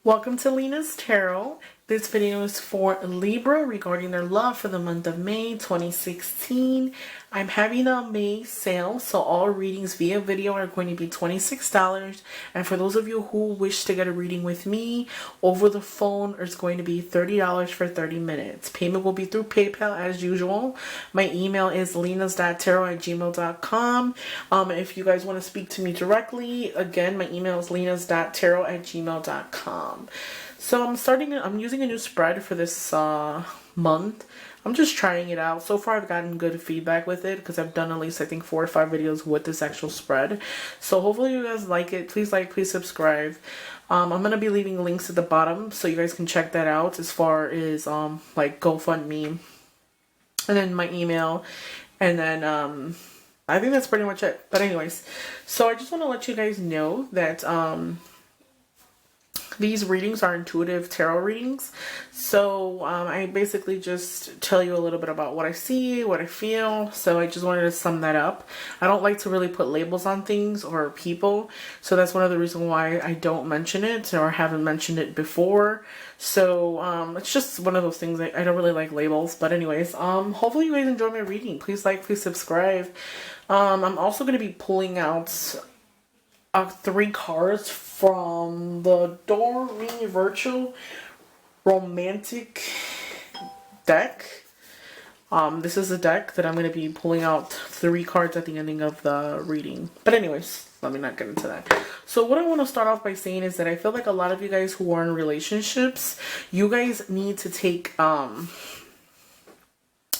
Welcome to Lina'S Tarot. This video is for Libra regarding their love for the month of May 2016. I'm having a May sale, so all readings via video are going to be $26. And for those of you who wish to get a reading with me over the phone, it's going to be $30 for 30 minutes. Payment will be through PayPal as usual. My email is linas.tarot@gmail.com. If you guys want to speak to me directly, again, my email is linas.tarot@gmail.com. So I'm using a new spread for this month. I'm just trying it out. So far I've gotten good feedback with it because I've done at least I think 4 or 5 videos with this actual spread. So hopefully you guys like it. Please like, please subscribe. I'm going to be leaving links at the bottom so you guys can check that out as far as like GoFundMe and then my email, and then I think that's pretty much it. But anyways, so I just want to let you guys know that these readings are intuitive tarot readings. So I basically just tell you a little bit about what I see, what I feel. So I just wanted to sum that up. I don't like to really put labels on things or people. So that's one of the reasons why I don't mention it or haven't mentioned it before. So it's just one of those things. I don't really like labels. But anyways, hopefully you guys enjoy my reading. Please like, please subscribe. I'm also going to be pulling out 3 cards from the Doreen Virtual Romantic deck. This is a deck that I'm going to be pulling out 3 cards at the ending of the reading. But anyways, let me not get into that. So what I want to start off by saying is that I feel like a lot of you guys who are in relationships, you guys need to take to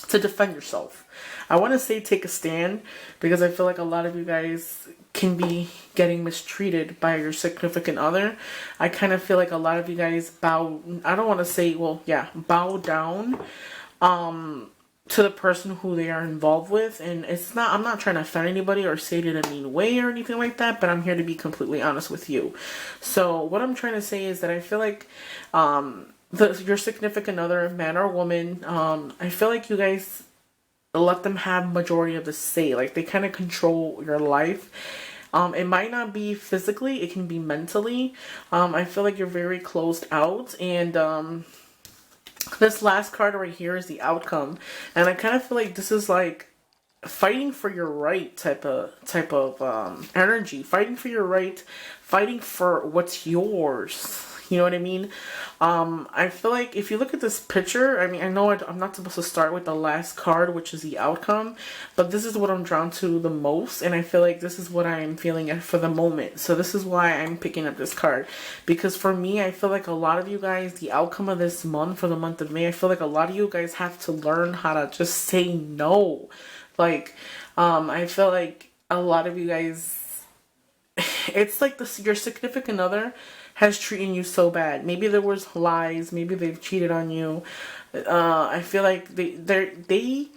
defend yourself. I want to say take a stand because I feel like a lot of you guys can be getting mistreated by your significant other. I kind of feel like a lot of you guys bow, I don't want to say, well, yeah, bow down to the person who they are involved with. And it's not, I'm not trying to offend anybody or say it in a mean way or anything like that, but I'm here to be completely honest with you. So what I'm trying to say is that I feel like your significant other, man or woman, I feel like you guys let them have majority of the say. Like they kind of control your life. It might not be physically, it can be mentally. I feel like you're very closed out, and this last card right here is the outcome, and I kind of feel like this is like fighting for your right type of energy, fighting for your right, fighting for what's yours. You know what I mean? I feel like if you look at this picture, I mean, I know I'm not supposed to start with the last card, which is the outcome, but this is what I'm drawn to the most, and I feel like this is what I'm feeling for the moment. So this is why I'm picking up this card, because for me, I feel like a lot of you guys, the outcome of this month, for the month of May, I feel like a lot of you guys have to learn how to just say no. Like, I feel like a lot of you guys, it's like this, your significant other has treated you so bad. Maybe there was lies. Maybe they've cheated on you. I feel like they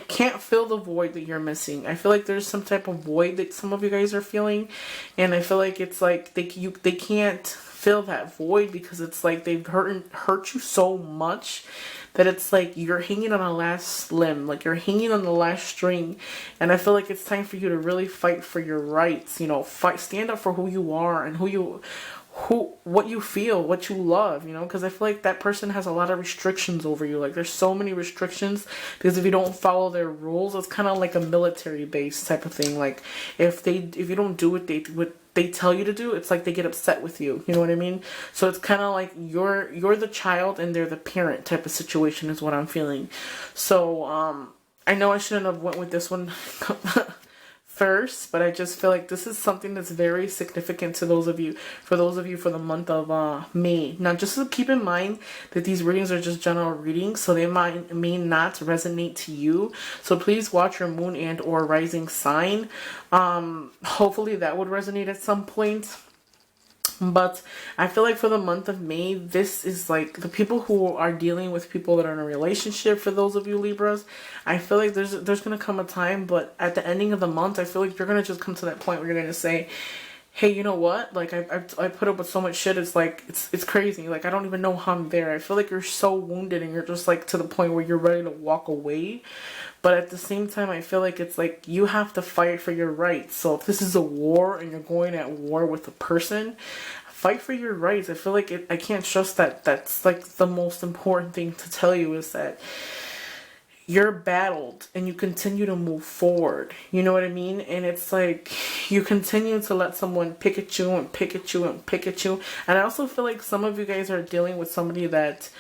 can't fill the void that you're missing. I feel like there's some type of void that some of you guys are feeling, and I feel like it's like they can't fill that void because it's like they've hurt you so much that it's like you're hanging on a last limb, like you're hanging on the last string. And I feel like it's time for you to really fight for your rights, you know, stand up for who you are and what you feel, what you love, you know, because I feel like that person has a lot of restrictions over you. Like there's so many restrictions because if you don't follow their rules, it's kind of like a military base type of thing. Like if you don't do what they tell you to do, it's like they get upset with you. You know what I mean? So it's kind of like you're the child and they're the parent type of situation is what I'm feeling. So I know I shouldn't have went with this one first, but I just feel like this is something that's very significant to those of you, for the month of May. Now, just to keep in mind that these readings are just general readings, so they may not resonate to you. So please watch your moon and or rising sign. Hopefully that would resonate at some point. But I feel like for the month of May, this is like the people who are dealing with people that are in a relationship. For those of you Libras, I feel like there's going to come a time, but at the ending of the month, I feel like you're going to just come to that point where you're going to say, hey, you know what? Like I put up with so much shit. It's like it's crazy. Like I don't even know how I'm there. I feel like you're so wounded and you're just like to the point where you're ready to walk away. But at the same time, I feel like it's like you have to fight for your rights. So if this is a war and you're going at war with a person, fight for your rights. I feel like I can't stress that. That's like the most important thing to tell you is that you're battled and you continue to move forward. You know what I mean? And it's like you continue to let someone pick at you and pick at you and pick at you. And I also feel like some of you guys are dealing with somebody that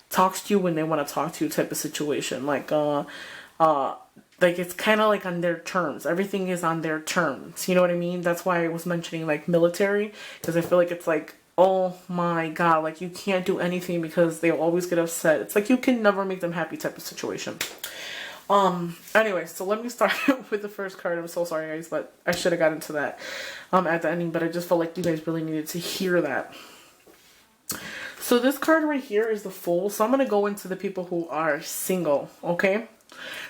talks to you when they want to talk to you type of situation. Like it's kind of like on their terms. Everything is on their terms. You know what I mean? That's why I was mentioning like military, because I feel like it's like, oh my god, like you can't do anything because they always get upset. It's like you can never make them happy type of situation. Anyway, so let me start with the first card. I'm so sorry guys, but I should have got into that at the ending, but I just felt like you guys really needed to hear that. So this card right here is the Fool. So I'm going to go into the people who are single, okay?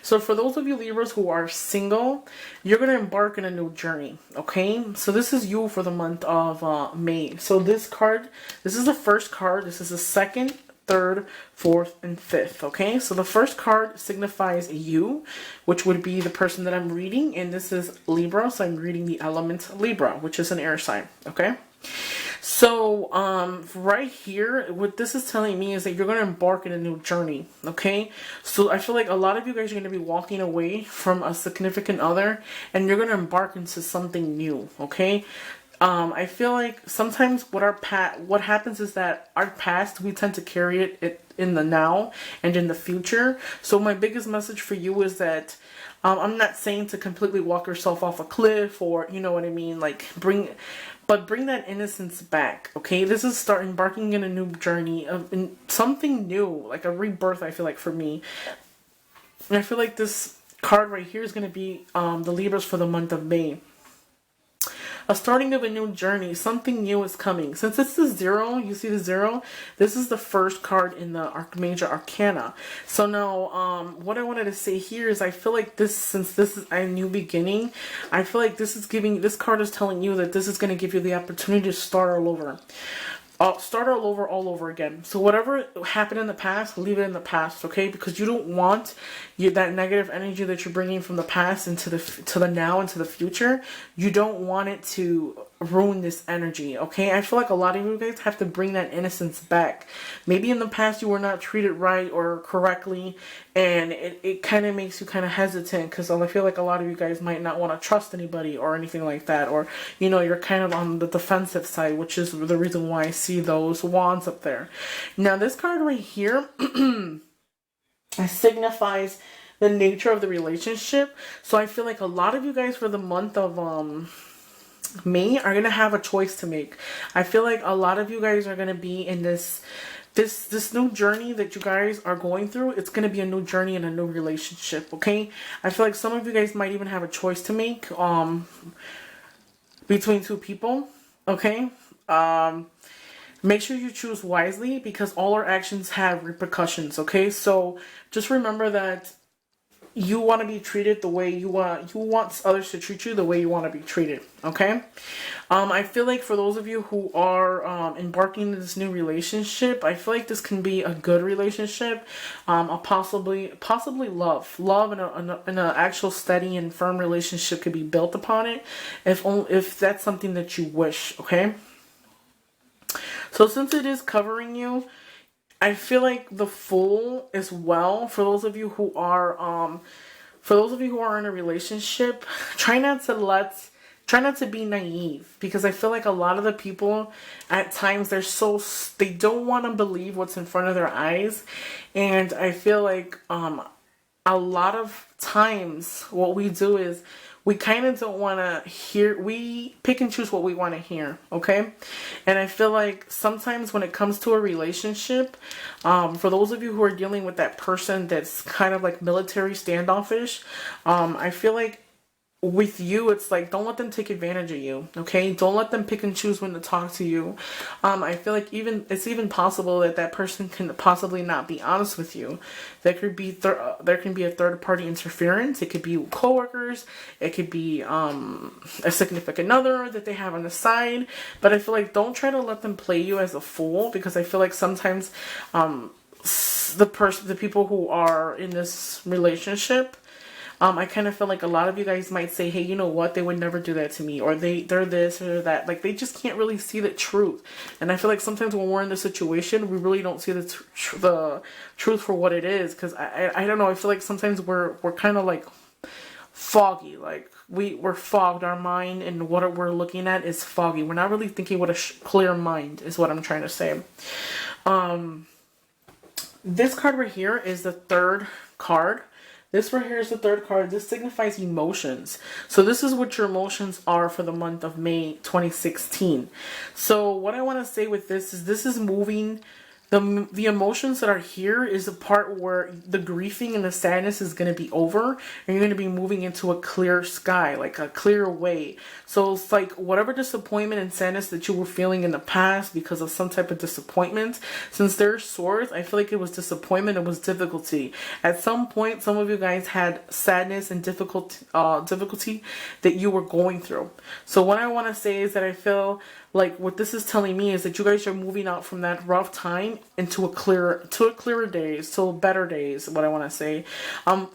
So for those of you Libras who are single, you're going to embark in a new journey, okay? So this is you for the month of May. So this card, this is the first card. This is the second, third, fourth, and fifth, okay? So the first card signifies you, which would be the person that I'm reading. And this is Libra, so I'm reading the element Libra, which is an air sign, okay? So, right here, what this is telling me is that you're going to embark in a new journey, okay? So, I feel like a lot of you guys are going to be walking away from a significant other, and you're going to embark into something new, okay? I feel like sometimes what happens is that our past, we tend to carry it in the now and in the future. So, my biggest message for you is that I'm not saying to completely walk yourself off a cliff or, you know what I mean, like bring that innocence back, okay? This is embarking in a new journey of something new, like a rebirth, I feel like, for me. And I feel like this card right here is going to be the Libras for the month of May. A starting of a new journey. Something new is coming. Since it's the 0, you see the 0? This is the first card in the major arcana. So now, what I wanted to say here is I feel like since this is a new beginning, I feel like this card is telling you that this is going to give you the opportunity to start all over. Start all over again. So whatever happened in the past, leave it in the past, okay? Because you don't want that negative energy that you're bringing from the past into the now, into the future. You don't want it to ruin this energy, okay? I feel like a lot of you guys have to bring that innocence back. Maybe in the past you were not treated right or correctly, and it kind of makes you kind of hesitant because I feel like a lot of you guys might not want to trust anybody or anything like that, or you know, you're kind of on the defensive side, which is the reason why I see those wands up there. Now this card right here signifies the nature of the relationship. So I feel like a lot of you guys for the month of May are gonna have a choice to make. I feel like a lot of you guys are gonna be in this new journey that you guys are going through. It's gonna be a new journey and a new relationship, okay? I feel like some of you guys might even have a choice to make between two people, okay? Make sure you choose wisely because all our actions have repercussions, okay? So just remember that you want to be treated the way you want others to treat you the way you want to be treated, okay? I feel like for those of you who are embarking in this new relationship, I feel like this can be a good relationship, a possibly love and an actual steady and firm relationship could be built upon it if that's something that you wish, okay? So since it is covering you, I feel like the Fool as well, for those of you who are in a relationship, try not to be naive, because I feel like a lot of the people at times they don't want to believe what's in front of their eyes, and I feel like a lot of times what we do is we kind of don't want to hear, we pick and choose what we want to hear, okay? And I feel like sometimes when it comes to a relationship, for those of you who are dealing with that person that's kind of like military standoffish, I feel like with you, it's like, don't let them take advantage of you, okay? Don't let them pick and choose when to talk to you. I feel like it's even possible that that person can possibly not be honest with you. There could be there can be a third party interference. It could be coworkers. It could be a significant other that they have on the side. But I feel like don't try to let them play you as a fool, because I feel like sometimes the people who are in this relationship, I kind of feel like a lot of you guys might say, hey, you know what? They would never do that to me. Or they're this or they're that. Like, they just can't really see the truth. And I feel like sometimes when we're in this situation, we really don't see the truth for what it is. Because I don't know. I feel like sometimes we're kind of like foggy. Like, we're fogged. Our mind and what we're looking at is foggy. We're not really thinking with a clear mind, is what I'm trying to say. This card right here is the third card. This right here is the third card. This signifies emotions. So this is what your emotions are for the month of May 2016. So what I want to say with this is moving. The emotions that are here is the part where the grieving and the sadness is going to be over, and you're going to be moving into a clear sky, like a clear way. So it's like whatever disappointment and sadness that you were feeling in the past because of some type of disappointment, since there's swords, I feel like it was disappointment, it was difficulty. At some point, some of you guys had sadness and difficulty that you were going through. So what I want to say is that I feel like what this is telling me is that you guys are moving out from that rough time into a clearer days, to better days, what I want to say.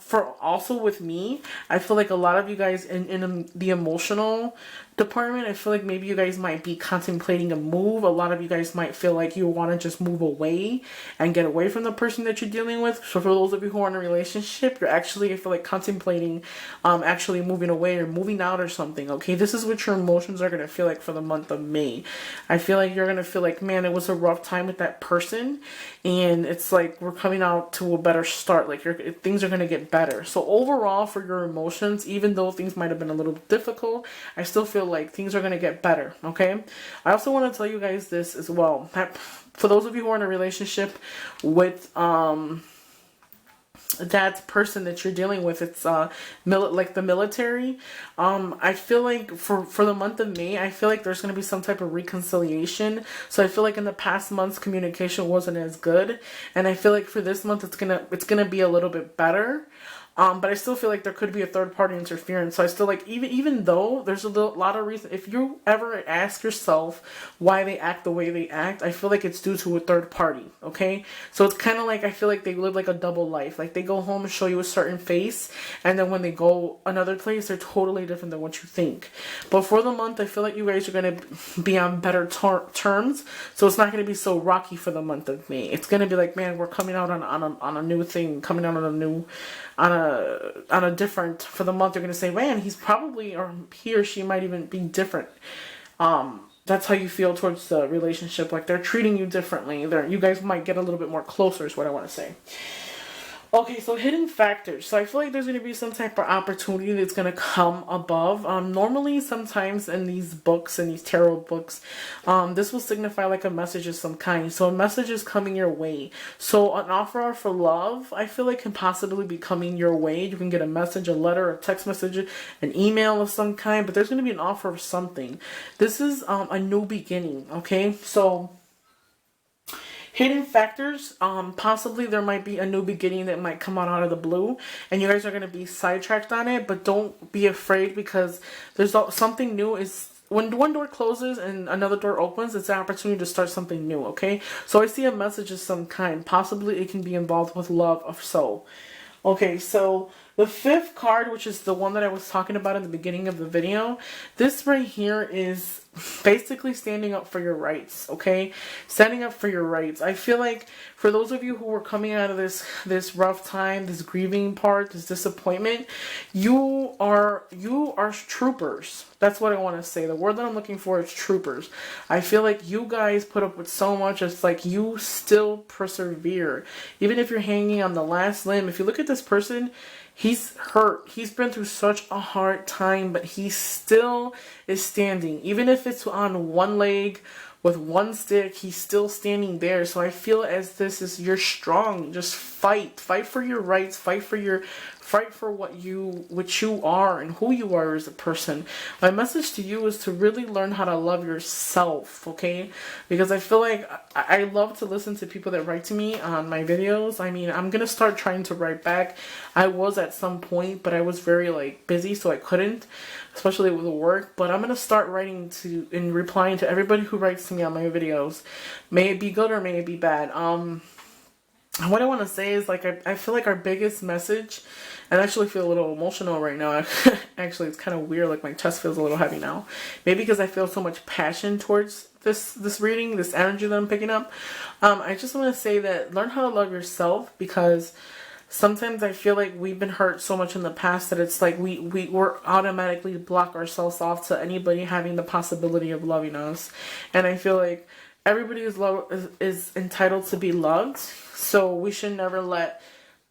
For also with me, I feel like a lot of you guys in the emotional department, I feel like maybe you guys might be contemplating a move. A lot of you guys might feel like you want to just move away and get away from the person that you're dealing with. So for those of you who are in a relationship, you're actually, I feel like, contemplating actually moving away or moving out or something, okay? This is what your emotions are going to feel like for the month of May. I feel like you're going to feel like, man, it was a rough time with that person, and it's like we're coming out to a better start. Like, things are going to get better. So overall, for your emotions, even though things might have been a little difficult, I still feel like things are going to get better, okay? I also want to tell you guys this as well. For those of you who are in a relationship with that person that you're dealing with, it's like the military. I feel like for the month of May, I feel like there's going to be some type of reconciliation. So I feel like in the past months, communication wasn't as good, and I feel like for this month, it's gonna be a little bit better. But I still feel like there could be a third party interference. So I still like, even though there's a lot of reason, if you ever ask yourself why they act the way they act, I feel like it's due to a third party, okay? So it's kind of like, I feel like they live like a double life. Like, they go home and show you a certain face, and then when they go another place, they're totally different than what you think. But for the month, I feel like you guys are going to be on better terms. So it's not going to be so rocky for the month of May. It's going to be like, man, we're coming out on a new thing, coming out on a new, on a different, for the month, you're going to say, man, he's probably, or he or she might even be different. That's how you feel towards the relationship. Like, they're treating you differently. You guys might get a little bit more closer, is what I want to say. Okay, so hidden factors. So I feel like there's going to be some type of opportunity that's going to come above. Normally, sometimes in these books, in these tarot books, this will signify like a message of some kind. So a message is coming your way. So an offer for love, I feel like, can possibly be coming your way. You can get a message, a letter, a text message, an email of some kind, but there's going to be an offer of something. This is a new beginning, okay? So hidden factors, possibly there might be a new beginning that might come out of the blue, and you guys are going to be sidetracked on it, but don't be afraid, because there's something new. Is when one door closes and another door opens, it's an opportunity to start something new, okay? So I see a message of some kind. Possibly it can be involved with love of soul. Okay, so the fifth card, which is the one that I was talking about in the beginning of the video, this right here is basically standing up for your rights, okay? Standing up for your rights. I feel like for those of you who were coming out of this rough time, this grieving part, this disappointment, you are troopers. That's what I want to say. The word that I'm looking for is troopers. I feel like you guys put up with so much. It's like you still persevere. Even if you're hanging on the last limb. If you look at this person, he's hurt. He's been through such a hard time, but he still is standing. Even if it's on one leg with one stick, he's still standing there. So I feel as this is, you're strong. Just fight for your rights, fight for what you are and who you are as a person. My message to you is to really learn how to love yourself, okay? Because I feel like I love to listen to people that write to me on my videos. I mean, I'm gonna start trying to write back. I was at some point, but I was very like busy, so I couldn't, especially with the work. But I'm gonna start writing to and replying to everybody who writes to me on my videos. May it be good or may it be bad. What I want to say is, like, I feel like our biggest message, and I actually feel a little emotional right now. Actually, it's kind of weird. Like, my chest feels a little heavy now. Maybe because I feel so much passion towards this reading, this energy that I'm picking up. I just want to say that learn how to love yourself, because sometimes I feel like we've been hurt so much in the past that it's like we're automatically block ourselves off to anybody having the possibility of loving us. And I feel like everybody is entitled to be loved. So we should never let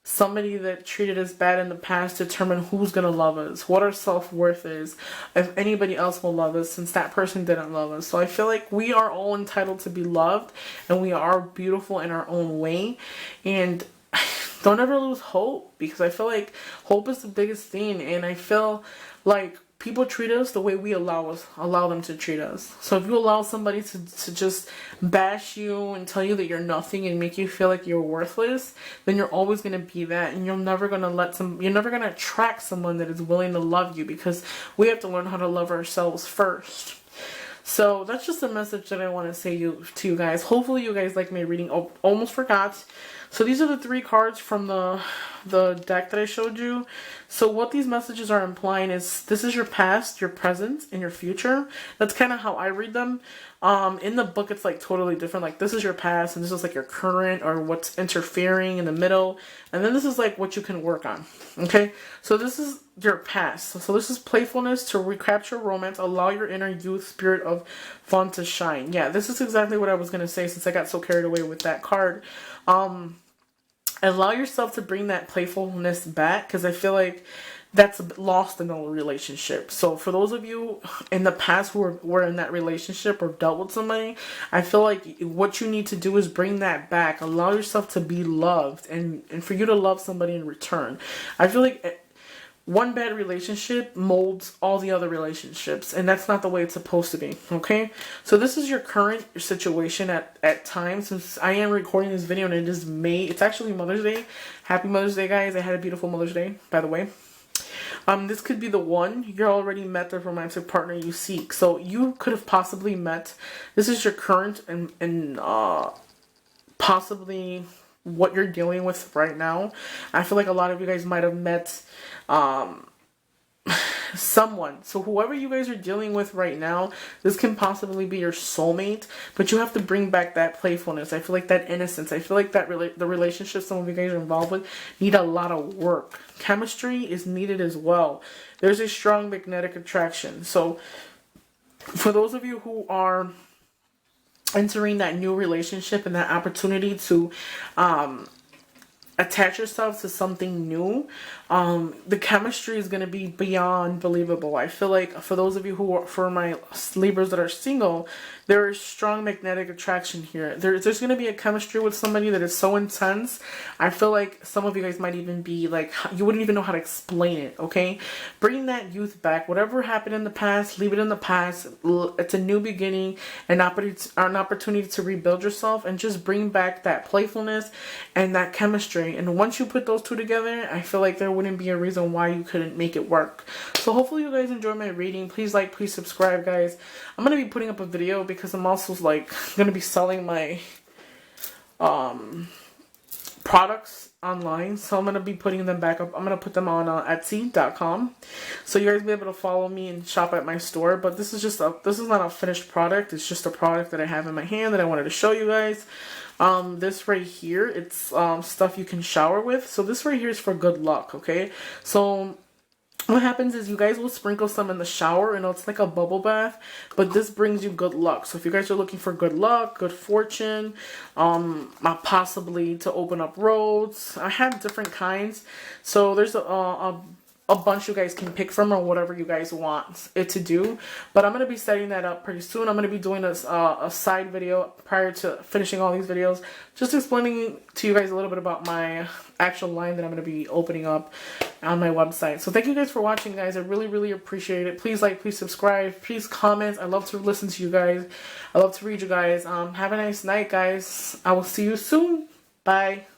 somebody that treated us bad in the past determine who's going to love us, what our self-worth is, if anybody else will love us, since that person didn't love us. So I feel like we are all entitled to be loved, and we are beautiful in our own way. And don't ever lose hope, because I feel like hope is the biggest thing. And I feel like people treat us the way we allow them to treat us. So if you allow somebody to just bash you and tell you that you're nothing and make you feel like you're worthless, then you're always going to be that, and you're never going to attract someone that is willing to love you, because we have to learn how to love ourselves first. So that's just a message that I want to say to you guys. Hopefully you guys like my reading. Oh, almost forgot. So these are the 3 cards from the deck that I showed you. So what these messages are implying is this is your past, your present, and your future. That's kind of how I read them. In the book, it's like totally different. Like, this is your past, and this is like your current, or what's interfering in the middle. And then this is like what you can work on. Okay? So this is your past. So this is playfulness to recapture romance. Allow your inner youth spirit of fun to shine. Yeah, this is exactly what I was going to say, since I got so carried away with that card. Allow yourself to bring that playfulness back, because I feel like that's lost in a relationship. So for those of you in the past who were in that relationship or dealt with somebody, I feel like what you need to do is bring that back. Allow yourself to be loved, and for you to love somebody in return. I feel like one bad relationship molds all the other relationships, and that's not the way it's supposed to be, okay? So this is your current situation at times. Since I am recording this video and it is May, it's actually Mother's Day. Happy Mother's Day, guys. I had a beautiful Mother's Day, by the way. This could be the one. You already met the romantic partner you seek. So you could have possibly met, this is your current and possibly what you're dealing with right now. I feel like a lot of you guys might have met someone. So whoever you guys are dealing with right now, this can possibly be your soulmate, but you have to bring back that playfulness. I feel like that innocence. I feel like that the relationship some of you guys are involved with need a lot of work. Chemistry is needed as well. There's a strong magnetic attraction. So for those of you who are entering that new relationship and that opportunity to attach yourself to something new, the chemistry is going to be beyond believable. I feel like for those of you who are, for my Libras that are single, there is strong magnetic attraction here. There's going to be a chemistry with somebody that is so intense. I feel like some of you guys might even be like, you wouldn't even know how to explain it, okay? Bring that youth back. Whatever happened in the past, leave it in the past. It's a new beginning, an opportunity to rebuild yourself, and just bring back that playfulness and that chemistry. And once you put those two together, I feel like there wouldn't be a reason why you couldn't make it work. So hopefully you guys enjoy my reading. Please like, please subscribe, guys. I'm going to be putting up a video because I'm also like going to be selling my products online. So I'm going to be putting them back up. I'm going to put them on Etsy.com. So you guys will be able to follow me and shop at my store. But this is not a finished product. It's just a product that I have in my hand that I wanted to show you guys. This right here, it's stuff you can shower with. So this right here is for good luck, okay? So what happens is you guys will sprinkle some in the shower, and it's like a bubble bath, but this brings you good luck. So if you guys are looking for good luck, good fortune, possibly to open up roads, I have different kinds. So there's a a bunch you guys can pick from or whatever you guys want it to do. But I'm going to be setting that up pretty soon. I'm going to be doing a side video prior to finishing all these videos, just explaining to you guys a little bit about my actual line that I'm going to be opening up on my website. So thank you guys for watching, guys. I really, really appreciate it. Please like, please subscribe, please comment. I love to listen to you guys. I love to read you guys. Have a nice night, guys. I will see you soon. Bye.